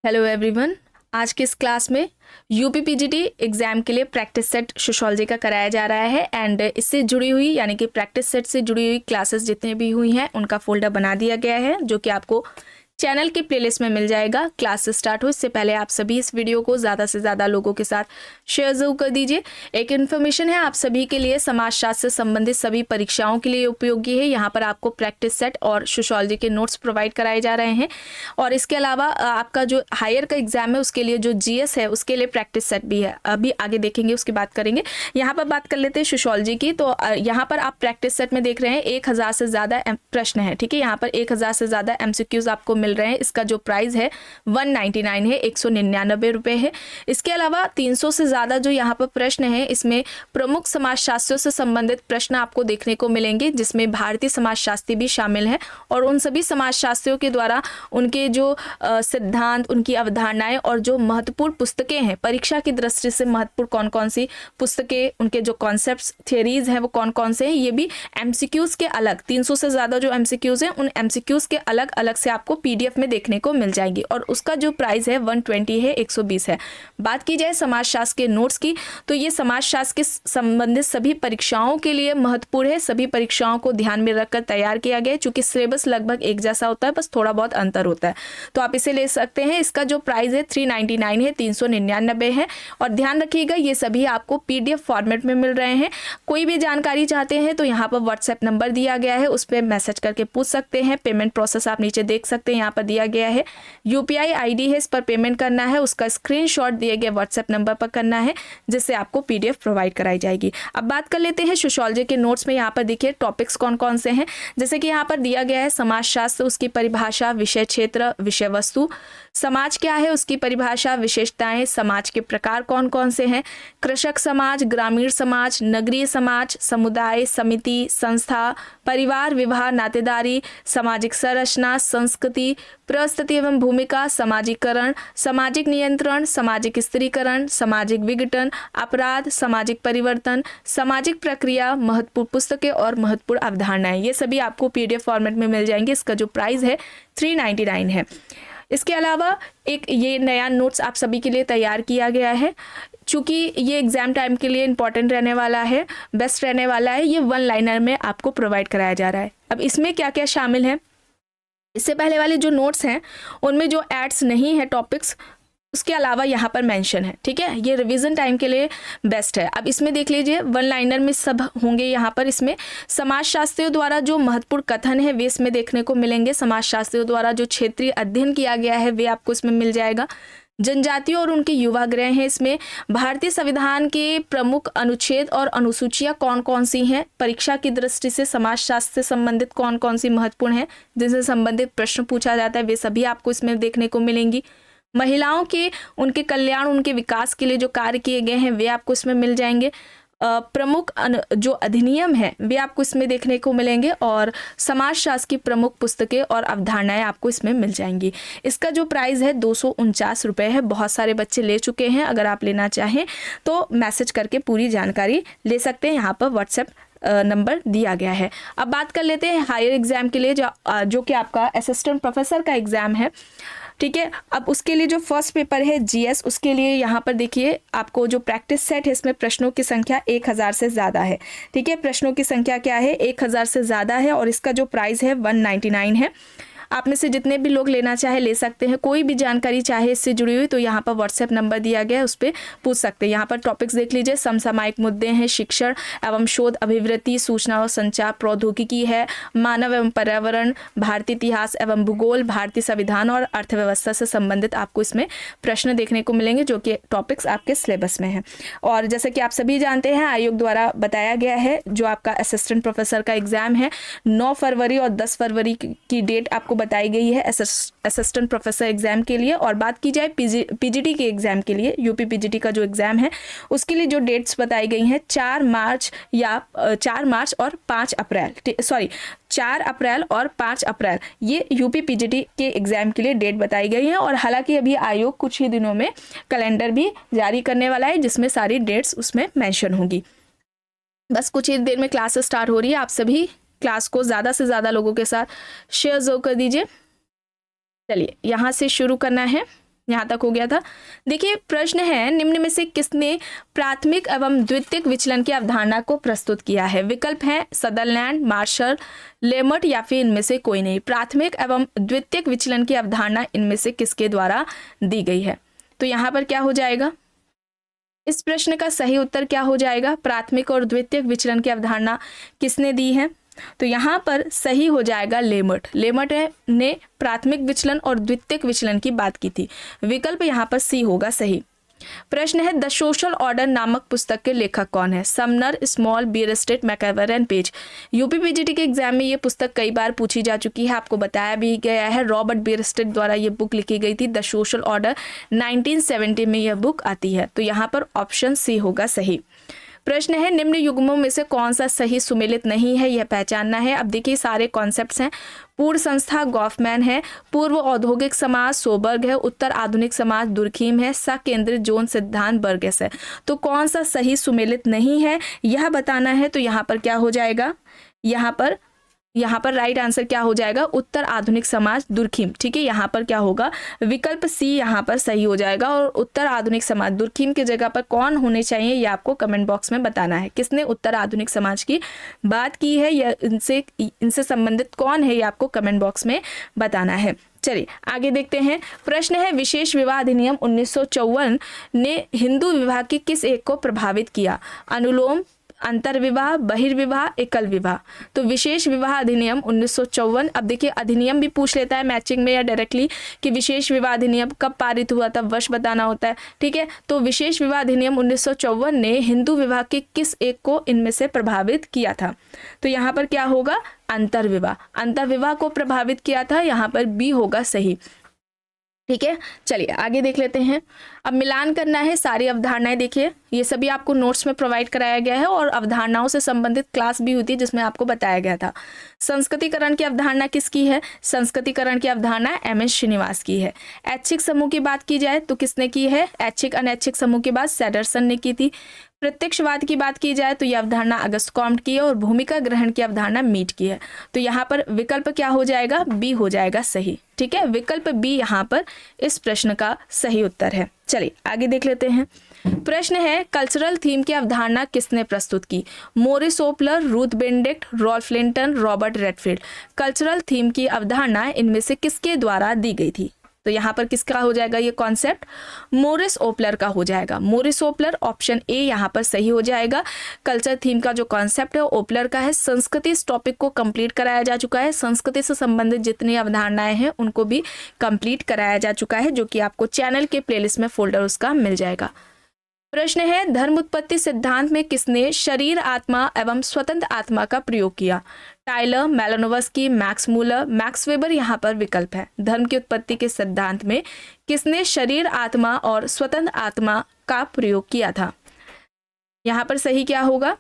Hello everyone. आज की इस क्लास में यूपी पीजीटी एग्जाम के लिए प्रैक्टिस सेट सोशियोलॉजी का कराया जा रहा है एंड इससे जुड़ी हुई यानी कि प्रैक्टिस सेट से जुड़ी हुई क्लासेस जितने भी हुई हैं उनका फोल्डर बना दिया गया है जो कि आपको चैनल की प्लेलिस्ट में मिल जाएगा। क्लास स्टार्ट हो इससे पहले आप सभी इस वीडियो को ज़्यादा से ज़्यादा लोगों के साथ शेयर जरूर कर दीजिए। एक इन्फॉर्मेशन है आप सभी के लिए, समाजशास्त्र से संबंधित सभी परीक्षाओं के लिए उपयोगी है। यहाँ पर आपको प्रैक्टिस सेट और सोशियोलॉजी के नोट्स प्रोवाइड कराए जा रहे हैं और इसके अलावा आपका जो हायर का एग्जाम है उसके लिए जो जीएस है उसके लिए प्रैक्टिस सेट भी है, अभी आगे देखेंगे उसकी बात करेंगे। यहाँ पर बात कर लेते हैं सोशियोलॉजी की। तो यहाँ पर आप प्रैक्टिस सेट में देख रहे हैं 1000 से ज़्यादा प्रश्न है। ठीक है, यहाँ पर 1000 से ज़्यादा एमसीक्यूज आपको मिल रहे हैं। इसका जो प्राइस है 199 है, 199 रुपये है। इसके अलावा 300 से ज़्यादा जो यहाँ पर प्रश्न है इसमें प्रमुख समाजशास्त्रियों से संबंधित प्रश्न आपको देखने को मिलेंगे जिसमें भारतीय समाजशास्त्री भी शामिल है और उन सभी समाजशास्त्रियों के द्वारा उनके जो सिद्धांत, उनकी अवधारणाएं और जो महत्वपूर्ण पुस्तकें हैं, परीक्षा की दृष्टि से महत्वपूर्ण कौन कौन सी पुस्तकें, उनके जो कॉन्सेप्ट्स, थियरीज हैं वो कौन कौन से हैं, ये भी एमसीक्यूज के अलग 300 से ज़्यादा जो एमसीक्यूज हैं उन एमसीक्यूज के अलग अलग से आपको पीडीएफ में देखने को मिल जाएगी और उसका जो प्राइस है 120 है, 120 है। बात की जाए समाजशास्त्र के नोट्स की तो ये समाजशास्त्र के संबंधित सभी परीक्षाओं के लिए महत्वपूर्ण है। सभी परीक्षाओं को ध्यान में रखकर तैयार किया गया है चूंकि सिलेबस लगभग एक जैसा होता है, बस थोड़ा बहुत अंतर होता है, तो आप इसे ले सकते हैं। इसका जो प्राइस है 399 है, 399 है और ध्यान रखिएगा ये सभी आपको पीडीएफ फॉर्मेट में मिल रहे हैं। कोई भी जानकारी चाहते हैं तो यहाँ पर व्हाट्सएप नंबर दिया गया है, उस पर मैसेज करके पूछ सकते हैं। पेमेंट प्रोसेस आप नीचे देख सकते हैं, यहाँ पर दिया गया है यूपीआई आईडी है, इस पर पेमेंट करना है, उसका स्क्रीनशॉट दिए गए व्हाट्सएप नंबर पर करना है जिससे आपको पीडीएफ प्रोवाइड कराई जाएगी। अब बात कर लेते हैं सोशियोलॉजी के नोट्स में। यहाँ पर देखिए टॉपिक्स कौन कौन से हैं, जैसे कि यहाँ पर दिया गया है समाजशास्त्र, उसकी परिभाषा, विषय क्षेत्र, विषय वस्तु, समाज क्या है उसकी परिभाषा, विशेषताएं, समाज के प्रकार कौन कौन से हैं, कृषक समाज, ग्रामीण समाज, नगरीय समाज, समुदाय, समिति, संस्था, परिवार, विवाह, नातेदारी, सामाजिक संरचना, संस्कृति, परिस्थिति एवं भूमिका, सामाजिकरण, सामाजिक नियंत्रण, सामाजिक स्त्रीकरण, सामाजिक विघटन, अपराध, सामाजिक परिवर्तन, सामाजिक प्रक्रिया, महत्वपूर्ण पुस्तकें और महत्वपूर्ण अवधारणाएं, ये सभी आपको पीडीएफ फॉर्मेट में मिल जाएंगे। इसका जो प्राइस है 399 है। इसके अलावा एक ये नया नोट्स आप सभी के लिए तैयार किया गया है चूँकि ये एग्जाम टाइम के लिए इंपॉर्टेंट रहने वाला है, बेस्ट रहने वाला है। ये 1 लाइनर में आपको प्रोवाइड कराया जा रहा है। अब इसमें क्या क्या शामिल है, इससे पहले वाले जो नोट्स हैं उनमें जो एड्स नहीं है टॉपिक्स उसके अलावा यहाँ पर मेंशन है। ठीक है, ये रिवीजन टाइम के लिए बेस्ट है। अब इसमें देख लीजिए 1 लाइनर में सब होंगे। यहाँ पर इसमें समाजशास्त्रियों द्वारा जो महत्वपूर्ण कथन है वे इसमें देखने को मिलेंगे। समाजशास्त्रियों द्वारा जो क्षेत्रीय अध्ययन किया गया है वे आपको इसमें मिल जाएगा। जनजातियों और उनके युवाग्रह हैं इसमें। भारतीय संविधान के प्रमुख अनुच्छेद और अनुसूचियां कौन कौन सी हैं, परीक्षा की दृष्टि से समाजशास्त्र से संबंधित कौन कौन सी महत्वपूर्ण है जिनसे संबंधित प्रश्न पूछा जाता है, वे सभी आपको इसमें देखने को मिलेंगी। महिलाओं के, उनके कल्याण, उनके विकास के लिए जो कार्य किए गए हैं वे आपको इसमें मिल जाएंगे। प्रमुख जो अधिनियम है वे आपको इसमें देखने को मिलेंगे और समाजशास्त्र की प्रमुख पुस्तकें और अवधारणाएं आपको इसमें मिल जाएंगी। इसका जो प्राइस है 249 रुपये है। बहुत सारे बच्चे ले चुके हैं, अगर आप लेना चाहें तो मैसेज करके पूरी जानकारी ले सकते हैं, यहाँ पर व्हाट्सएप नंबर दिया गया है। अब बात कर लेते हैं हायर एग्जाम के लिए जो कि आपका असिस्टेंट प्रोफेसर का एग्जाम है। ठीक है, अब उसके लिए जो फर्स्ट पेपर है जीएस, उसके लिए यहाँ पर देखिए आपको जो प्रैक्टिस सेट है इसमें प्रश्नों की संख्या 1000 से ज़्यादा है। ठीक है, प्रश्नों की संख्या क्या है, 1000 से ज़्यादा है और इसका जो प्राइस है 199 है। आप में से जितने भी लोग लेना चाहे ले सकते हैं। कोई भी जानकारी चाहे इससे जुड़ी हुई तो यहाँ पर व्हाट्सएप नंबर दिया गया है, उस पर पूछ सकते हैं। यहाँ पर टॉपिक्स देख लीजिए, समसामयिक मुद्दे हैं, शिक्षण एवं शोध, अभिवृत्ति, सूचना और संचार प्रौद्योगिकी है, मानव एवं पर्यावरण, भारतीय इतिहास एवं भूगोल, भारतीय संविधान और अर्थव्यवस्था से संबंधित आपको इसमें प्रश्न देखने को मिलेंगे जो कि टॉपिक्स आपके सिलेबस में हैं। और जैसे कि आप सभी जानते हैं आयोग द्वारा बताया गया है जो आपका असिस्टेंट प्रोफेसर का एग्जाम है 9 फरवरी और 10 फरवरी की डेट आपको बताई गई है असिस्टेंट प्रोफेसर एग्जाम के लिए। और बात की जाए पीजीटी के एग्जाम के लिए, यूपी पीजीटी का जो एग्जाम है उसके लिए जो डेट्स बताई गई हैं 4 मार्च और 5 अप्रैल, 4 अप्रैल और 5 अप्रैल, ये यूपी पीजीटी के एग्जाम के लिए डेट बताई गई है। और हालांकि अभी आयोग कुछ ही दिनों में कैलेंडर भी जारी करने वाला है जिसमें सारी डेट्स उसमें मेंशन होंगी। बस कुछ ही देर में क्लास स्टार्ट हो रही है। आप सभी क्लास को ज़्यादा से ज़्यादा लोगों के साथ शेयर जरूर कर दीजिए। चलिए यहाँ से शुरू करना है। यहाँ तक हो गया था। देखिए प्रश्न है, निम्न में से किसने प्राथमिक एवं द्वितीयक विचलन की अवधारणा को प्रस्तुत किया है? विकल्प है सदरलैंड, मार्शल, लेमर्ट या फिर इनमें से कोई नहीं। प्राथमिक एवं द्वितीयक विचलन की अवधारणा इनमें से किसके द्वारा दी गई है? तो यहाँ पर क्या हो जाएगा, इस प्रश्न का सही उत्तर क्या हो जाएगा? प्राथमिक और द्वितीयक विचलन की अवधारणा किसने दी है? तो यहाँ पर सही हो जाएगा लेमर्ट। लेमर्ट ने प्राथमिक विचलन और द्वितीयक विचलन की बात की थी। विकल्प यहाँ पर सी होगा सही। प्रश्न है, द सोशल ऑर्डर नामक पुस्तक के लेखक कौन है? Sumner, Small, Bierstedt, MacIver and Page. UPPGT के एग्जाम में ये पुस्तक कई बार पूछी जा चुकी है, आपको बताया भी गया है। रॉबर्ट बियरस्टेट द्वारा ये बुक लिखी गई थी, द सोशल ऑर्डर। 1970 में यह बुक आती है। तो यहाँ पर ऑप्शन सी होगा सही। प्रश्न है, निम्न युग्मों में से कौन सा सही सुमेलित नहीं है, यह पहचानना है। अब देखिए सारे कॉन्सेप्ट्स हैं। पूर्व संस्था गॉफमैन है, पूर्व औद्योगिक समाज सोबर्ग है, उत्तर आधुनिक समाज दुर्खीम है, सकेंद्रित जोन सिद्धांत बर्गेस है। तो कौन सा सही सुमेलित नहीं है यह बताना है। तो यहाँ पर क्या हो जाएगा, यहाँ पर राइट आंसर क्या हो जाएगा? उत्तर आधुनिक समाज दुर्खीम। ठीक है, यहाँ पर क्या होगा? विकल्प सी यहाँ पर सही हो जाएगा। और उत्तर आधुनिक समाज दुर्खीम की जगह पर कौन होने चाहिए ये आपको कमेंट बॉक्स में बताना है। किसने उत्तर आधुनिक समाज की बात की है या इनसे संबंधित कौन है ये आपको कमेंट बॉक्स में बताना है। चलिए आगे देखते हैं। प्रश्न है, विशेष विवाह अधिनियम 1954 ने हिंदू विवाह के किस एक को प्रभावित किया? अनुलोम, अंतर्विवाह, बहिर्विवाह, एकल विवाह। तो विशेष विवाह अधिनियम 1954। अब देखिए अधिनियम भी पूछ लेता है मैचिंग में या डायरेक्टली कि विशेष विवाह अधिनियम कब पारित हुआ था, वर्ष बताना होता है। ठीक है, तो विशेष विवाह अधिनियम 1954 ने हिंदू विवाह के किस एक को इनमें से प्रभावित किया था? तो यहाँ पर क्या होगा? अंतर्विवाह। अंतर्विवाह को प्रभावित किया था, यहाँ पर बी होगा सही। ठीक है, चलिए आगे देख लेते हैं। अब मिलान करना है सारी अवधारणाएं। देखिए ये सभी आपको नोट्स में प्रोवाइड कराया गया है और अवधारणाओं से संबंधित क्लास भी हुई थी जिसमें आपको बताया गया था। संस्कृतिकरण की अवधारणा किसकी है? संस्कृतिकरण की अवधारणा एम.एस. श्रीनिवास की है। ऐच्छिक समूह की बात की जाए तो किसने की है? ऐच्छिक अनैच्छिक समूह की बात सैडरसन ने की थी। प्रत्यक्षवाद की बात की जाए तो यह अवधारणा अगस्त कॉम्ट की है और भूमिका ग्रहण की अवधारणा मीट की है। तो यहाँ पर विकल्प क्या हो जाएगा? बी हो जाएगा सही। ठीक है, विकल्प बी यहाँ पर इस प्रश्न का सही उत्तर है। चलिए आगे देख लेते हैं। प्रश्न है, कल्चरल थीम की अवधारणा किसने प्रस्तुत की? Morris Opler, Ruth Benedict, Ralph Linton, Robert Redfield. Cultural theme की अवधारणा इनमें से किसके द्वारा दी गई थी? तो यहाँ पर किसका हो जाएगा ये कॉन्सेप्ट? मोरिस ओपलर का हो जाएगा। मोरिस ओपलर, ऑप्शन ए यहाँ पर सही हो जाएगा। कल्चर थीम का जो कॉन्सेप्ट है ओपलर का है। संस्कृति इस टॉपिक को कंप्लीट कराया जा चुका है। संस्कृति से संबंधित जितनी अवधारणाएं हैं उनको भी कंप्लीट कराया जा चुका है, जो कि आपको चैनल के प्लेलिस्ट में फोल्डर उसका मिल जाएगा। प्रश्न है, धर्म उत्पत्ति सिद्धांत में किसने शरीर आत्मा एवं स्वतंत्र आत्मा का प्रयोग किया? Tylor, Malinowski, Max Muller, Max Weber यहाँ पर विकल्प है। धर्म की उत्पत्ति के सिद्धांत में किसने शरीर आत्मा और स्वतंत्र आत्मा का प्रयोग किया था? यहाँ पर सही क्या होगा?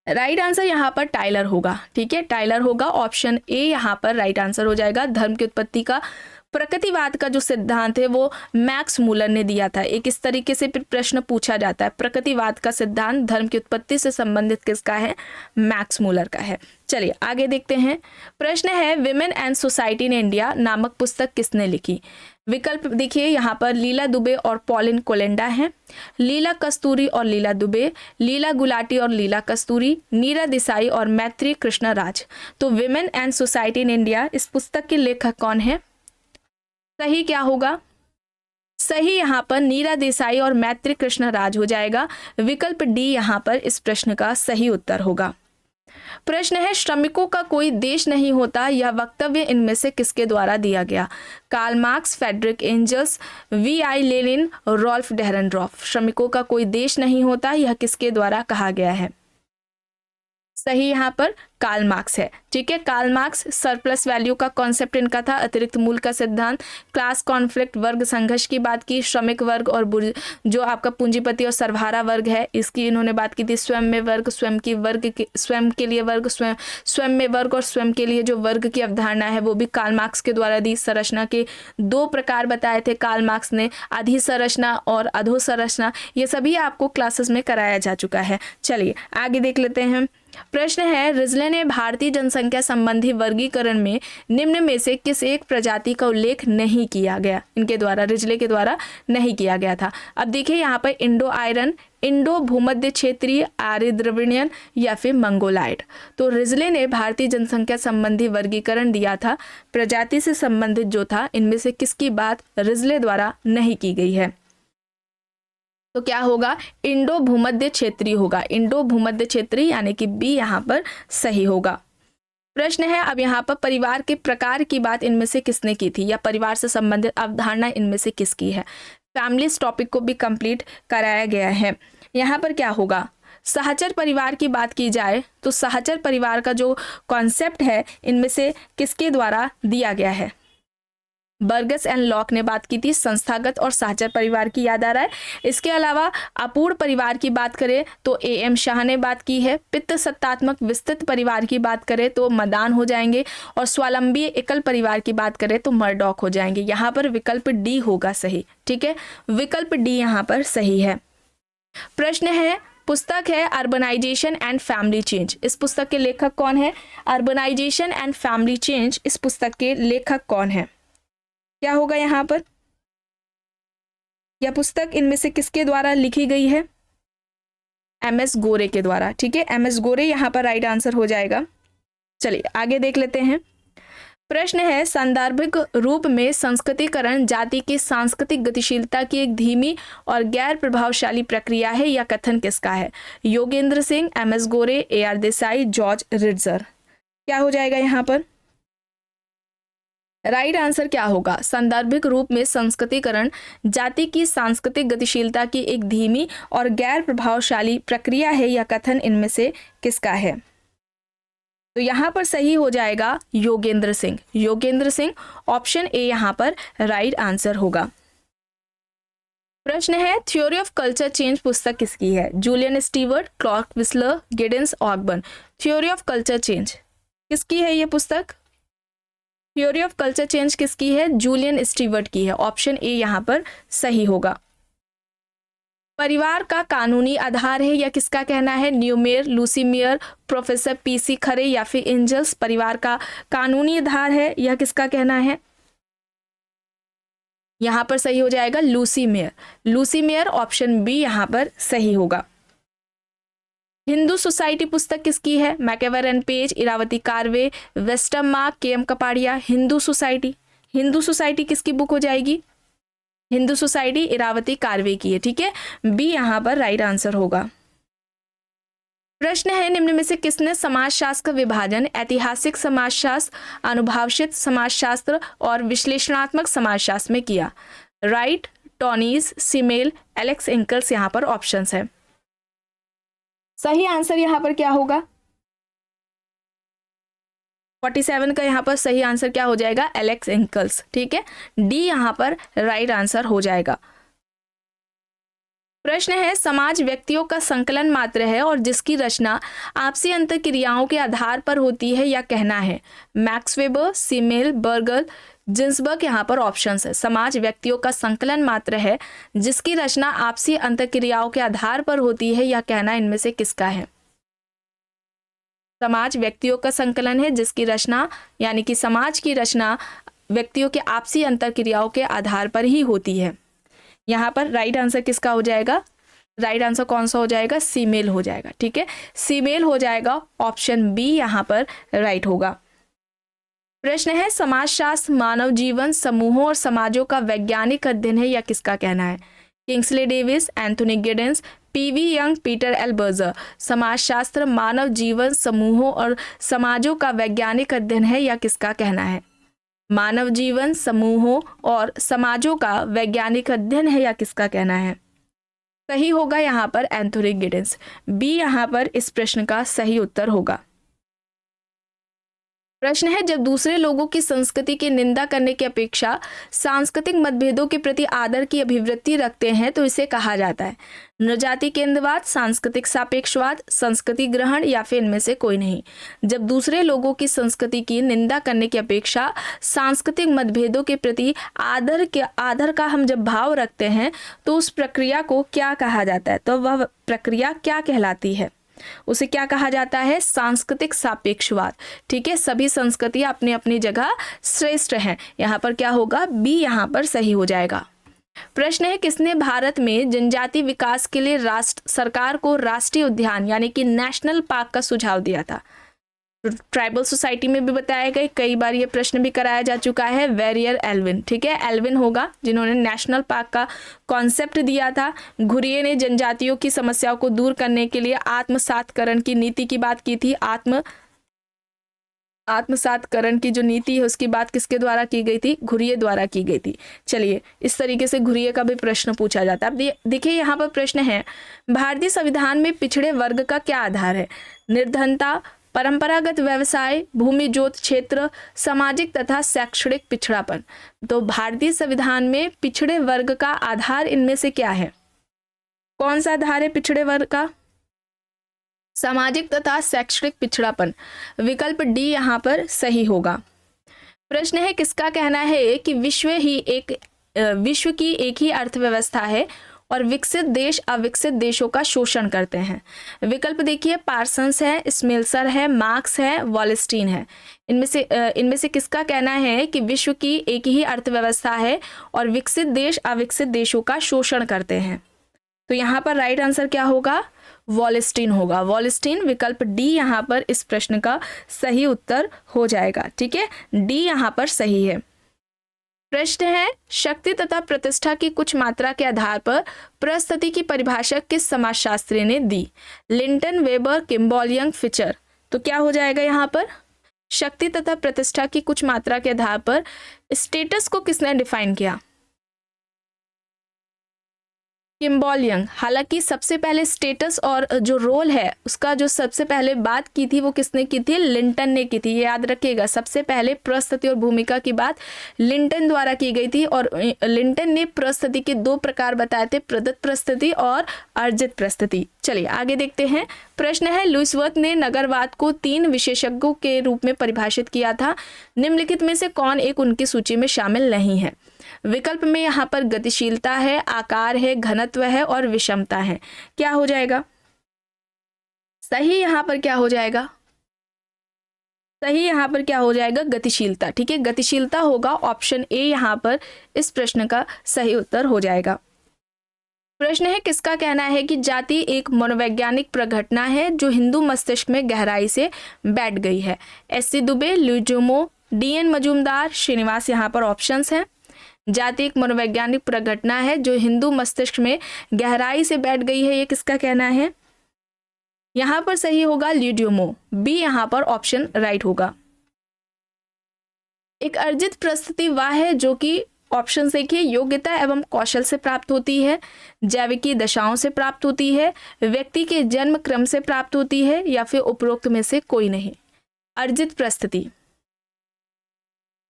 राइट आंसर यहाँ पर टाइलर होगा। ठीक है, टाइलर होगा। ऑप्शन ए यहाँ पर राइट आंसर हो जाएगा। धर्म की उत्पत्ति का प्रकृतिवाद का जो सिद्धांत है वो मैक्स मूलर ने दिया था। एक इस तरीके से प्रश्न पूछा जाता है, प्रकृतिवाद का सिद्धांत धर्म की उत्पत्ति से संबंधित किसका है? मैक्स मूलर का है। चलिए आगे देखते हैं। प्रश्न है, women and society in India नामक पुस्तक किसने लिखी? विकल्प देखिए यहाँ पर लीला दुबे और पॉलिन कोलेंडा हैं, लीला कस्तूरी और लीला दुबे, लीला गुलाटी और लीला कस्तूरी, नीरा देसाई और मैत्री कृष्ण राज। तो women and society in India, इस पुस्तक के लेखक कौन है? सही क्या होगा? सही यहाँ पर नीरा देसाई और मैत्री कृष्ण राज हो जाएगा। विकल्प डी यहाँ पर इस प्रश्न का सही उत्तर होगा। प्रश्न है, श्रमिकों का कोई देश नहीं होता, यह वक्तव्य इनमें से किसके द्वारा दिया गया? Karl Marx, Friedrich Engels, V I. Lenin, Ralf Dahrendorf. श्रमिकों का कोई देश नहीं होता, यह किसके द्वारा कहा गया है? सही यहाँ पर कार्ल मार्क्स है। ठीक है, कार्ल मार्क्स, सरप्लस वैल्यू का कॉन्सेप्ट इनका था, अतिरिक्त मूल्य का सिद्धांत, क्लास कॉन्फ्लिक्ट, वर्ग संघर्ष की बात की, श्रमिक वर्ग और जो आपका पूंजीपति और सर्वहारा वर्ग है इसकी इन्होंने बात की थी, स्वयं में वर्ग, स्वयं के लिए वर्ग, स्वयं में वर्ग और स्वयं के लिए जो वर्ग की अवधारणा है वो भी कार्ल मार्क्स के द्वारा दी। संरचना के दो प्रकार बताए थे कार्ल मार्क्स ने, अधिसंरचना और अधोसंरचना। ये सभी आपको क्लासेस में कराया जा चुका है। चलिए आगे देख लेते हैं। प्रश्न है, रिजले ने भारतीय जनसंख्या संबंधी वर्गीकरण में निम्न में से किस एक प्रजाति का उल्लेख नहीं किया गया? इनके द्वारा, रिजले के द्वारा नहीं किया गया था। अब देखिए यहाँ पर इंडो आयरन, इंडो भूमध्य क्षेत्रीय, आर्य द्रविडियन या फिर मंगोलाइड। तो रिजले ने भारतीय जनसंख्या संबंधी वर्गीकरण दिया था, प्रजाति से संबंधित जो था, इनमें से किसकी बात रिजले द्वारा नहीं की गई है? तो क्या होगा? इंडो भूमध्य क्षेत्रीय होगा, इंडो भूमध्य क्षेत्रीय यानी कि बी यहाँ पर सही होगा। प्रश्न है, अब यहाँ पर परिवार के प्रकार की बात इनमें से किसने की थी, या परिवार से संबंधित अवधारणा इनमें से किसकी है? फैमिलीज टॉपिक को भी कंप्लीट कराया गया है। यहाँ पर क्या होगा? सहचर परिवार की बात की जाए तो सहचर परिवार का जो कॉन्सेप्ट है इनमें से किसके द्वारा दिया गया है? बर्गस एंड लॉक ने बात की थी। संस्थागत और सहचर परिवार की याद आ रहा है। इसके अलावा अपूर्ण परिवार की बात करें तो AM शाह ने बात की है। पित्त सत्तात्मक विस्तृत परिवार की बात करें तो मदान हो जाएंगे, और स्वावलंबी एकल परिवार की बात करें तो मर्डॉक हो जाएंगे। यहाँ पर विकल्प डी होगा सही, ठीक है, विकल्प डी यहाँ पर सही है। प्रश्न है, पुस्तक है अर्बनाइजेशन एंड फैमिली चेंज, इस पुस्तक के लेखक कौन है? अर्बनाइजेशन एंड फैमिली चेंज, इस पुस्तक के लेखक कौन है? क्या होगा यहाँ पर? यह पुस्तक इनमें से किसके द्वारा लिखी गई है? MS गोरे के द्वारा, ठीक है, MS गोरे यहाँ पर राइट आंसर हो जाएगा। चलिए आगे देख लेते हैं। प्रश्न है, सांदर्भिक रूप में संस्कृतिकरण जाति की सांस्कृतिक गतिशीलता की एक धीमी और गैर प्रभावशाली प्रक्रिया है, या कथन किसका है? योगेंद्र सिंह, MS गोरे, AR देसाई, जॉर्ज रिट्जर। क्या हो जाएगा यहाँ पर? राइट आंसर क्या होगा? सांदर्भिक रूप में संस्कृतिकरण जाति की सांस्कृतिक गतिशीलता की एक धीमी और गैर प्रभावशाली प्रक्रिया है, या कथन इनमें से किसका है? तो यहाँ पर सही हो जाएगा योगेंद्र सिंह, योगेंद्र सिंह, ऑप्शन ए यहाँ पर राइट आंसर होगा। प्रश्न है, थ्योरी ऑफ कल्चर चेंज पुस्तक किसकी है? Julian Steward, Clark Wissler, Giddens Ogburn. Theory of culture change किसकी है ये पुस्तक? थ्योरी ऑफ कल्चर चेंज किसकी है? जूलियन स्टीवर्ट की है, ऑप्शन ए यहाँ पर सही होगा। परिवार का कानूनी आधार है, या किसका कहना है? न्यूमेयर, लूसी मेयर, प्रोफेसर PC खरे या फिर एंजल्स परिवार का कानूनी आधार है, यह किसका कहना है? यहाँ पर सही हो जाएगा Lucy Mair, Lucy Mair, option B यहाँ पर सही होगा। हिंदू सोसाइटी पुस्तक किसकी है? MacIver and Page, Irawati Karve, Westermarck, KM Kapadia. Hindu society, Hindu society किसकी बुक हो जाएगी? हिंदू सोसाइटी इरावती कार्वे की है, ठीक है, बी यहाँ पर राइट आंसर होगा। प्रश्न है, निम्न में से किसने समाजशास्त्र का विभाजन ऐतिहासिक समाजशास्त्र, अनुभाषित समाजशास्त्र और विश्लेषणात्मक समाजशास्त्र में किया? राइट, टॉनीज, सिमेल, एलेक्स इंकल्स यहाँ पर ऑप्शंस है। सही आंसर यहाँ पर क्या होगा? 47 का यहाँ पर सही आंसर क्या हो जाएगा? एलेक्स इंकल्स, ठीक है, डी यहाँ पर राइट आंसर हो जाएगा। प्रश्न है, समाज व्यक्तियों का संकलन मात्र है और जिसकी रचना आपसी अंतर्क्रियाओं के आधार पर होती है, या कहना है? Max weber, Simmel, burgle, Ginsburg यहाँ पर ऑप्शंस है। समाज व्यक्तियों का संकलन मात्र है जिसकी रचना आपसी अंतर्क्रियाओं के आधार पर होती है, या कहना इनमें से किसका है? समाज व्यक्तियों का संकलन है जिसकी रचना, यानी कि समाज की रचना व्यक्तियों के आपसी अंतर्क्रियाओं के आधार पर ही होती है। यहाँ पर राइट आंसर किसका हो जाएगा? राइट आंसर कौन सा हो जाएगा? सीमेल हो जाएगा, ठीक है, सीमेल हो जाएगा, ऑप्शन बी यहाँ पर राइट होगा। प्रश्न है, समाजशास्त्र मानव जीवन, समूहों और समाजों का वैज्ञानिक अध्ययन है, या किसका कहना है? Kingsley Davis, Anthony Giddens, PV young, Peter L Berger. समाजशास्त्र मानव जीवन, समूहों और समाजों का वैज्ञानिक अध्ययन है, या किसका कहना है? मानव जीवन, समूहों और समाजों का वैज्ञानिक अध्ययन है, या किसका कहना है? सही होगा यहाँ पर एंथोनी गिडेंस, बी यहाँ पर इस प्रश्न का सही उत्तर होगा। प्रश्न है, जब दूसरे लोगों की संस्कृति की निंदा करने की अपेक्षा सांस्कृतिक मतभेदों के प्रति आदर की अभिवृत्ति रखते हैं तो इसे कहा जाता है? नृजाति केंद्रवाद, सांस्कृतिक सापेक्षवाद, संस्कृति ग्रहण, या फिर इनमें से कोई नहीं? जब दूसरे लोगों की संस्कृति की निंदा करने की अपेक्षा सांस्कृतिक मतभेदों के प्रति आदर का हम जब भाव रखते हैं तो उस प्रक्रिया को क्या कहा जाता है? तो वह प्रक्रिया क्या कहलाती है? उसे क्या कहा जाता है? सांस्कृतिक सापेक्षवाद। ठीक है, सभी संस्कृतियां अपनी अपनी जगह श्रेष्ठ हैं। यहाँ पर क्या होगा? बी यहाँ पर सही हो जाएगा। प्रश्न है, किसने भारत में जनजाति विकास के लिए सरकार को राष्ट्रीय उद्यान यानी कि नेशनल पार्क का सुझाव दिया था? ट्राइबल सोसाइटी में भी बताया गया, कई बार ये प्रश्न भी कराया जा चुका है। Verrier Elwin. ठीक है, एल्विन होगा जिन्होंने नेशनल पार्क का कॉन्सेप्ट दिया था। घुरिये ने जनजातियों की समस्याओं को दूर करने के लिए आत्मसातकरण की नीति की बात की थी। आत्मसातकरण की जो नीति है उसकी बात किसके द्वारा की गई थी? घुरिये द्वारा की गई थी। चलिए, इस तरीके से घुरिये का भी प्रश्न पूछा जाता है। अब देखिए यहाँ पर प्रश्न है, भारतीय संविधान में पिछड़े वर्ग का क्या आधार है? निर्धनता, परंपरागत व्यवसाय, भूमि जोत क्षेत्र, सामाजिक तथा शैक्षणिक पिछड़ापन। तो भारतीय संविधान में पिछड़े वर्ग का आधार इनमें से क्या है? कौन सा आधार है पिछड़े वर्ग का? सामाजिक तथा शैक्षणिक पिछड़ापन। विकल्प डी यहाँ पर सही होगा। प्रश्न है, किसका कहना है कि विश्व की एक ही अर्थव्यवस्था है और विकसित देश अविकसित देशों का शोषण करते हैं? विकल्प देखिए, पार्सन्स है, स्मेल्सर है, मार्क्स है, वॉलस्टीन है। इनमें से किसका कहना है कि विश्व की एक ही अर्थव्यवस्था है और विकसित देश अविकसित देशों का शोषण करते हैं? तो यहाँ पर राइट आंसर क्या होगा? वॉलस्टीन होगा। वॉलस्टीन, विकल्प डी यहाँ पर इस प्रश्न का सही उत्तर हो जाएगा। ठीक है, डी यहाँ पर सही है। प्रश्न है, शक्ति तथा प्रतिष्ठा की कुछ मात्रा के आधार पर परिस्थिति की परिभाषा किस समाजशास्त्री ने दी? Linton, Weber, Kimball, Young, Fichter. तो क्या हो जाएगा यहाँ पर? शक्ति तथा प्रतिष्ठा की कुछ मात्रा के आधार पर स्टेटस को किसने डिफाइन किया? Kimball, young. हालांकि सबसे पहले स्टेटस और जो रोल है उसका जो सबसे पहले बात की थी वो किसने की थी? लिंटन ने की थी। ये याद रखिएगा, सबसे पहले परिस्थिति और भूमिका की बात लिंटन द्वारा की गई थी और लिंटन ने परिस्थिति के दो प्रकार बताए थे, प्रदत्त परिस्थिति और अर्जित परिस्थिति। चलिए आगे देखते हैं। प्रश्न है, लुईस वर्थ ने नगरवाद को 3 विशेषज्ञों के रूप में परिभाषित किया था। निम्नलिखित में से कौन एक उनकी सूची में शामिल नहीं है? विकल्प में यहाँ पर गतिशीलता है, आकार है, घनत्व है और विषमता है। क्या हो जाएगा सही? यहाँ पर क्या हो जाएगा सही? यहाँ पर क्या हो जाएगा? गतिशीलता। ठीक है, गतिशीलता होगा। ऑप्शन ए यहाँ पर इस प्रश्न का सही उत्तर हो जाएगा। प्रश्न है, किसका कहना है कि जाति एक मनोवैज्ञानिक प्रघटना है जो हिंदू मस्तिष्क में गहराई से बैठ गई है? एस.सी. दुबे, लुइजोमो, डी.एन. मजूमदार, श्रीनिवास। यहाँ पर ऑप्शंस हैं। जाति एक मनोवैज्ञानिक प्रघटना है जो हिंदू मस्तिष्क में गहराई से बैठ गई है, ये किसका कहना है? यहाँ पर सही होगा ल्यूडियोमो। बी यहाँ पर ऑप्शन राइट होगा। एक अर्जित परिस्थिति वह है जो कि ऑप्शन देखिए, योग्यता एवं कौशल से प्राप्त होती है, जैविकी दशाओं से प्राप्त होती है, व्यक्ति के जन्म क्रम से प्राप्त होती है या फिर उपरोक्त में से कोई नहीं। अर्जित परिस्थिति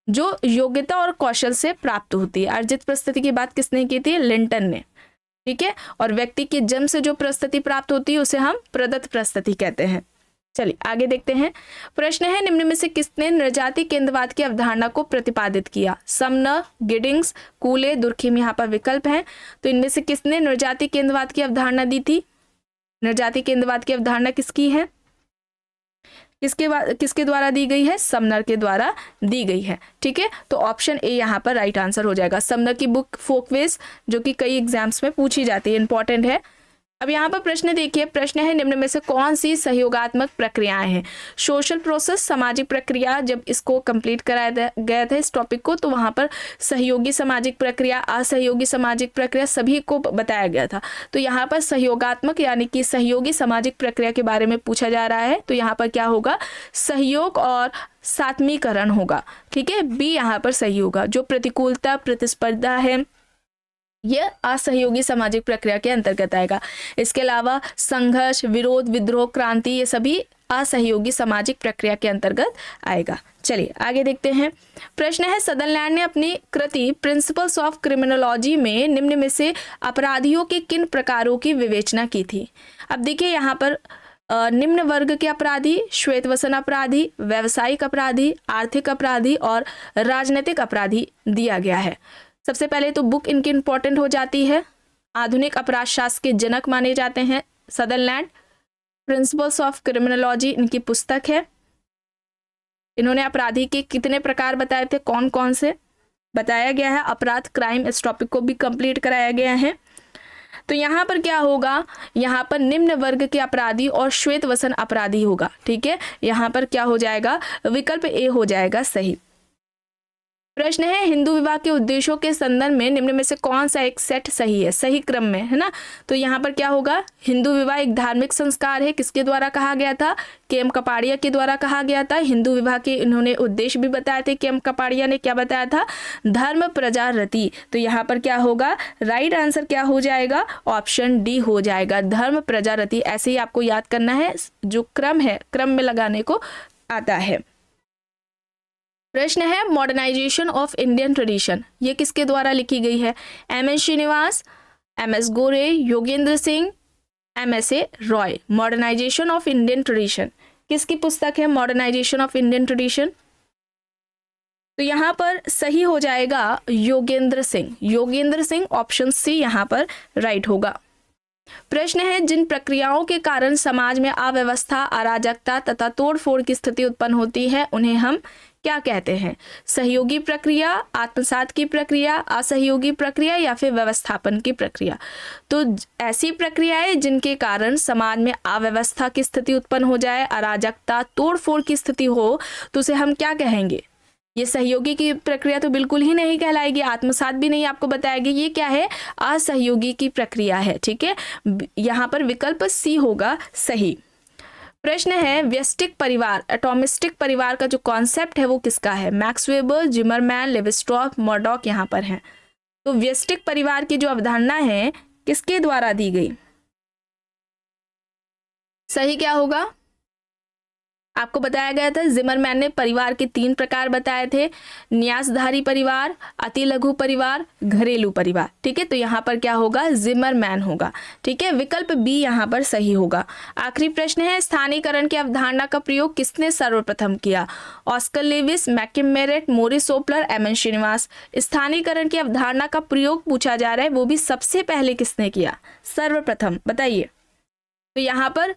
जो योग्यता और कौशल से प्राप्त होती है। अर्जित परिस्थिति की बात किसने की थी? लिंटन ने। ठीक है, और व्यक्ति के जन्म से जो परिस्थिति प्राप्त होती है उसे हम प्रदत्त परिस्थिति कहते हैं। चलिए आगे देखते हैं। प्रश्न है, निम्न में से किसने नृजाति केंद्रवाद की अवधारणा को प्रतिपादित किया? Sumner, Giddings, कूले, Durkheim. यहाँ पर विकल्प हैं। तो इनमें से किसने नृजाति केंद्रवाद की अवधारणा दी थी? नृजाति केंद्रवाद की अवधारणा किसकी है? किसके द्वारा दी गई है? समनर के द्वारा दी गई है। ठीक है, तो ऑप्शन ए यहाँ पर राइट आंसर हो जाएगा। समनर की बुक फोकवेज जो कि कई एग्जाम्स में पूछी जाती है, इंपॉर्टेंट है। अब यहाँ पर प्रश्न देखिए। प्रश्न है, निम्न में से कौन सी सहयोगात्मक प्रक्रियाएं हैं? सोशल प्रोसेस, सामाजिक प्रक्रिया। जब इसको कंप्लीट कराया गया था इस टॉपिक को, तो वहाँ पर सहयोगी सामाजिक प्रक्रिया, असहयोगी सामाजिक प्रक्रिया सभी को बताया गया था। तो यहाँ पर सहयोगात्मक यानी कि सहयोगी सामाजिक प्रक्रिया के बारे में पूछा जा रहा है। तो यहाँ पर क्या होगा? सहयोग और सात्मीकरण होगा। ठीक है, बी यहाँ पर सही होगा। जो प्रतिकूलता, प्रतिस्पर्धा है, यह असहयोगी सामाजिक प्रक्रिया के अंतर्गत आएगा। इसके अलावा संघर्ष, विरोध, विद्रोह, क्रांति, ये सभी असहयोगी सामाजिक प्रक्रिया के अंतर्गत आएगा। चलिए आगे देखते हैं। प्रश्न है, सदरलैंड ने अपनी कृति प्रिंसिपल्स ऑफ क्रिमिनोलॉजी में निम्न में से अपराधियों के किन प्रकारों की विवेचना की थी? अब देखिए यहाँ पर निम्न वर्ग के अपराधी, श्वेतवसन अपराधी, व्यावसायिक अपराधी, आर्थिक अपराधी और राजनीतिक अपराधी दिया गया है। सबसे पहले तो बुक इनकी इंपॉर्टेंट हो जाती है। आधुनिक अपराध शास्त्र के जनक माने जाते हैं सदरलैंड। प्रिंसिपल्स ऑफ क्रिमिनोलॉजी इनकी पुस्तक है। इन्होंने अपराधी के कितने प्रकार बताए थे, कौन कौन से बताया गया है। अपराध, क्राइम, इस टॉपिक को भी कंप्लीट कराया गया है। तो यहाँ पर क्या होगा, यहाँ पर निम्न वर्ग के अपराधी और श्वेत वसन अपराधी होगा। ठीक है, यहाँ पर क्या हो जाएगा, विकल्प ए हो जाएगा सही। प्रश्न है, हिंदू विवाह के उद्देश्यों के संदर्भ में निम्न में से कौन सा एक सेट सही है, सही क्रम में, है ना। तो यहाँ पर क्या होगा, हिंदू विवाह एक धार्मिक संस्कार है, किसके द्वारा कहा गया था, के.एम. कपाड़िया के द्वारा कहा गया था। हिंदू विवाह के इन्होंने उद्देश्य भी बताए थे, के.एम. कपाड़िया ने क्या बताया था, धर्म प्रजा रति। तो यहाँ पर क्या होगा, राइट आंसर क्या हो जाएगा, ऑप्शन डी हो जाएगा, धर्म प्रजा रति। ऐसे ही आपको याद करना है, जो क्रम है क्रम में लगाने को आता है। प्रश्न है, मॉडर्नाइजेशन ऑफ इंडियन ट्रेडिशन ये किसके द्वारा लिखी गई है, M.N.. Srinivas, M S. Gore, Yogendra Singh, M S A. Roy. Modernisation of Indian tradition किसकी पुस्तक है, मॉडर्नाइजेशन ऑफ इंडियन ट्रेडिशन। तो यहाँ पर सही हो जाएगा योगेंद्र सिंह, योगेंद्र सिंह, ऑप्शन सी यहाँ पर राइट होगा। प्रश्न है, जिन प्रक्रियाओं के कारण समाज में अव्यवस्था, अराजकता तथा तोड़फोड़ की स्थिति उत्पन्न होती है उन्हें हम क्या कहते हैं, सहयोगी प्रक्रिया, आत्मसात की प्रक्रिया, असहयोगी प्रक्रिया या फिर व्यवस्थापन की प्रक्रिया। तो ऐसी प्रक्रियाएं जिनके कारण समाज में अव्यवस्था की स्थिति उत्पन्न हो जाए, अराजकता, तोड़फोड़ की स्थिति हो, तो उसे हम क्या कहेंगे, ये सहयोगी की प्रक्रिया तो बिल्कुल ही नहीं कहलाएगी, आत्मसात भी नहीं आपको बताएगी, ये क्या है, असहयोगी की प्रक्रिया है। ठीक है, यहाँ पर विकल्प सी होगा सही। प्रश्न है, व्यष्टिक परिवार, एटॉमिस्टिक परिवार का जो कॉन्सेप्ट है वो किसका है, मैक्स वेबर, जिमरमैन, लेविस्ट्रॉस, मर्डॉक यहाँ पर है। तो व्यष्टिक परिवार की जो अवधारणा है किसके द्वारा दी गई, सही क्या होगा, आपको बताया गया था, जिमरमैन ने परिवार के 3 प्रकार बताए थे, न्यासधारी परिवार, अति लघु परिवार, घरेलू परिवार। ठीक है, तो यहाँ पर क्या होगा, जिमरमैन होगा। ठीक है, विकल्प बी यहाँ पर सही होगा। आखिरी प्रश्न है, स्थानीयकरण की अवधारणा का प्रयोग किसने सर्वप्रथम किया, Oscar Levi's, मैकिम मेरेट, Morris ओपलर, M.N.. Srinivas. स्थानीयकरण की अवधारणा का प्रयोग पूछा जा रहा है, वो भी सबसे पहले किसने किया, सर्वप्रथम, बताइए। तो यहाँ पर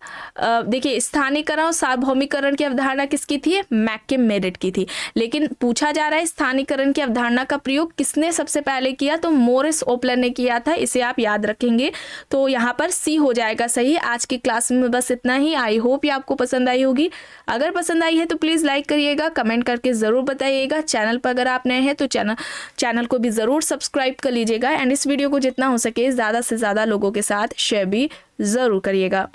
देखिए, स्थानीयकरण और सार्वभौमिकरण की अवधारणा किसकी थी, मैकिम मेरिट की थी। लेकिन पूछा जा रहा है स्थानीयकरण की अवधारणा का प्रयोग किसने सबसे पहले किया, तो मोरिस ओपलर ने किया था, इसे आप याद रखेंगे। तो यहाँ पर सी हो जाएगा सही। आज की क्लास में बस इतना ही। आई होप ये आपको पसंद आई होगी। अगर पसंद आई है तो प्लीज़ लाइक करिएगा, कमेंट करके ज़रूर बताइएगा। चैनल पर अगर आप नए हैं तो चैनल को भी ज़रूर सब्सक्राइब कर लीजिएगा, एंड इस वीडियो को जितना हो सके ज़्यादा से ज़्यादा लोगों के साथ शेयर भी ज़रूर करिएगा।